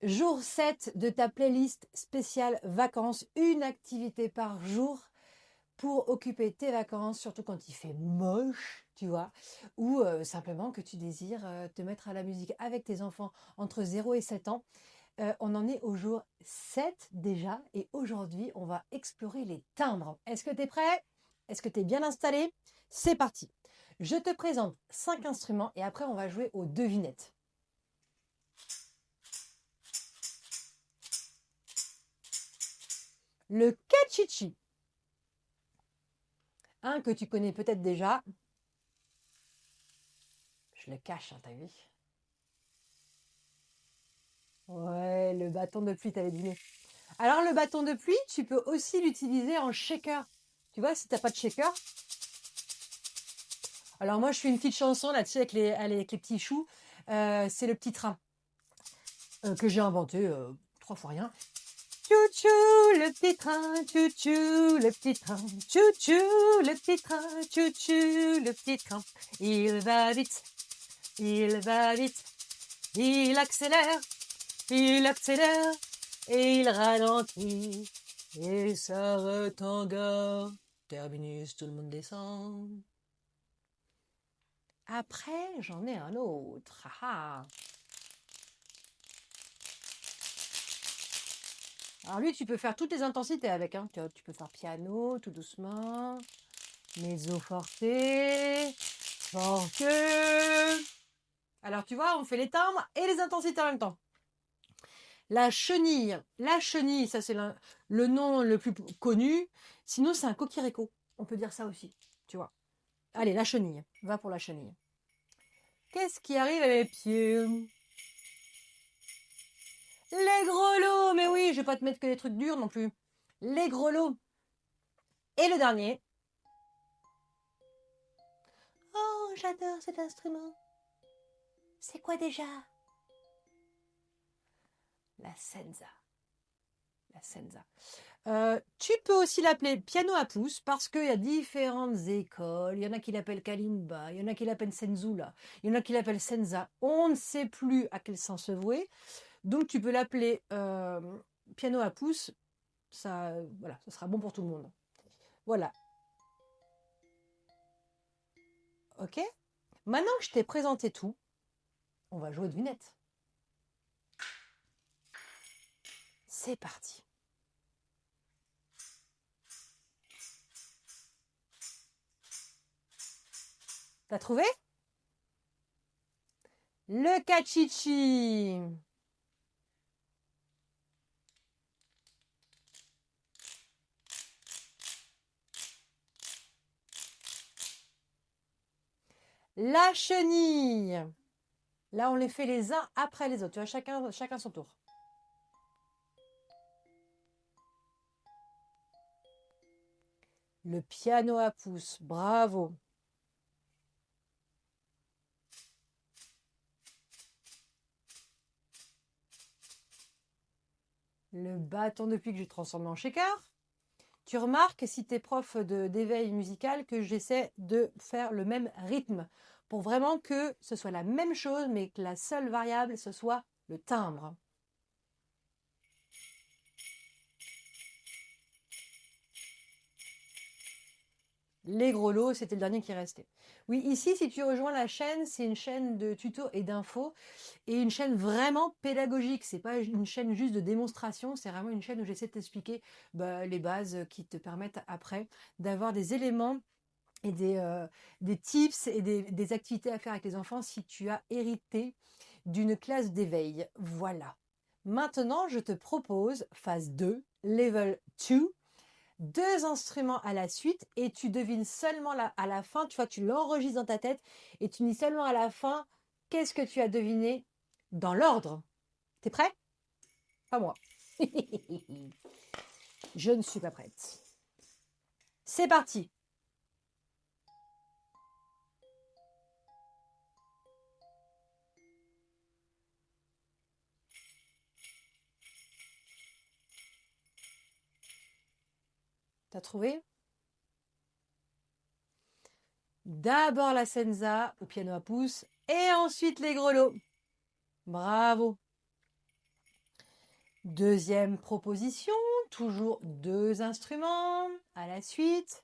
Jour 7 de ta playlist spéciale vacances, une activité par jour pour occuper tes vacances, surtout quand il fait moche, tu vois, ou simplement que tu désires te mettre à la musique avec tes enfants entre 0 et 7 ans. On en est au jour 7 déjà et aujourd'hui, on va explorer les timbres. Est-ce que tu es prêt? Est-ce que tu es bien installé? C'est parti. Je te présente 5 instruments et après, on va jouer aux devinettes. Le cachichi, que tu connais peut-être déjà. Je le cache, hein, t'as vu? Ouais, le bâton de pluie, t'avais deviné. Alors, le bâton de pluie, tu peux aussi l'utiliser en shaker. Tu vois, si t'as pas de shaker. Alors, moi, je fais une petite chanson là-dessus avec les petits choux. C'est le petit train que j'ai inventé 3 fois rien. Tchou-tchou, le petit train, tchou-tchou, le petit train, tchou-tchou, le petit train, tchou-tchou, le petit train. Il va vite, il va vite, il accélère et il ralentit et s'arrête en gare. Terminus, tout le monde descend. Après, j'en ai un autre. Ah, ah. Alors lui, tu peux faire toutes les intensités avec. Hein. Tu peux faire piano, tout doucement, mezzo forte, forte. Alors tu vois, on fait les timbres et les intensités en même temps. La chenille, ça c'est le nom le plus connu. Sinon, c'est un coquiricot. On peut dire ça aussi, tu vois. Allez, la chenille. Va pour la chenille. Qu'est-ce qui arrive à mes pieds? Les grelots. Mais oui, je vais pas te mettre que des trucs durs non plus. Les grelots. Et le dernier. Oh, j'adore cet instrument. C'est quoi déjà? La senza. La senza. Tu peux aussi l'appeler piano à pouce parce qu'il y a différentes écoles. Il y en a qui l'appellent kalimba, il y en a qui l'appellent senzula, il y en a qui l'appellent senza. On ne sait plus à quel sens se vouer. Donc tu peux l'appeler piano à pouce. Ça, voilà, ça sera bon pour tout le monde. Voilà. Ok. Maintenant que je t'ai présenté tout, on va jouer aux devinettes. C'est parti. T'as trouvé? Le cachichi. La chenille. Là, on les fait les uns après les autres. Tu vois, chacun son tour. Le piano à pouce. Bravo. Le bâton de pluie que j'ai transformé en shaker. Tu remarques, si tu es prof d'éveil musical, que j'essaie de faire le même rythme pour vraiment que ce soit la même chose, mais que la seule variable, ce soit le timbre. Les gros lots, c'était le dernier qui restait. Oui, ici, si tu rejoins la chaîne, c'est une chaîne de tutos et d'infos et une chaîne vraiment pédagogique. C'est pas une chaîne juste de démonstration, c'est vraiment une chaîne où j'essaie de t'expliquer les bases qui te permettent après d'avoir des éléments et des tips et des activités à faire avec les enfants si tu as hérité d'une classe d'éveil. Voilà. Maintenant, je te propose phase 2, level 2, 2 instruments à la suite et tu devines seulement à la fin, tu vois, tu l'enregistres dans ta tête et tu dis seulement à la fin qu'est-ce que tu as deviné dans l'ordre. T'es prêt? Pas moi. Je ne suis pas prête. C'est parti. T'as trouvé? D'abord la senza au piano à pouce et ensuite les grelots. Bravo. Deuxième proposition, toujours 2 instruments à la suite.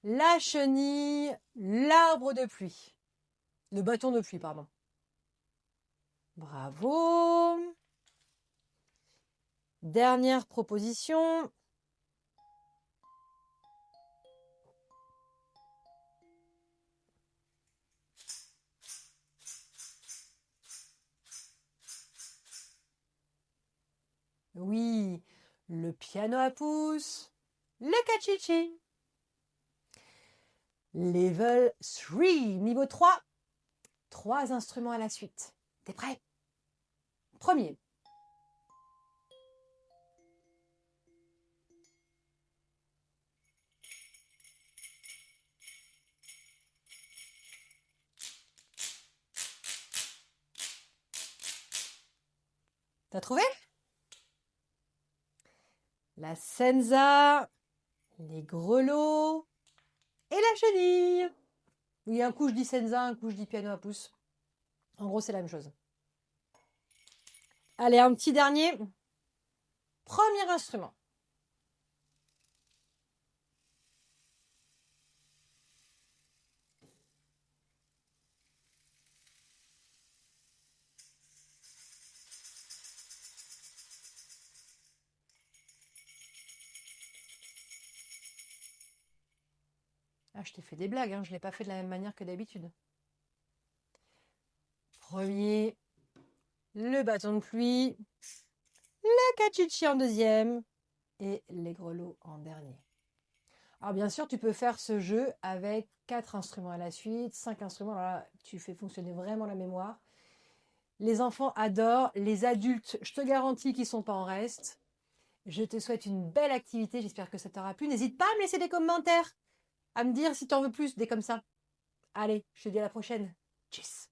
La chenille, l'arbre de pluie. Le bâton de pluie, pardon. Bravo. Dernière proposition. Oui, le piano à pouce, le cachichi. Level 3, niveau 3. 3 instruments à la suite. T'es prêt? Premier. T'as trouvé? La senza, les grelots et la chenille. Oui, un coup je dis senza, un coup je dis piano à pouce. En gros, c'est la même chose. Allez, un petit dernier. Premier instrument. Ah, je t'ai fait des blagues, hein. Je ne l'ai pas fait de la même manière que d'habitude. Premier, le bâton de pluie, le cachichi en deuxième et les grelots en dernier. Alors bien sûr, tu peux faire ce jeu avec 4 instruments à la suite, 5 instruments. Alors là, tu fais fonctionner vraiment la mémoire. Les enfants adorent, les adultes, je te garantis qu'ils ne sont pas en reste. Je te souhaite une belle activité, j'espère que ça t'aura plu. N'hésite pas à me laisser des commentaires, à me dire si tu en veux plus, des comme ça. Allez, je te dis à la prochaine. Tchuss.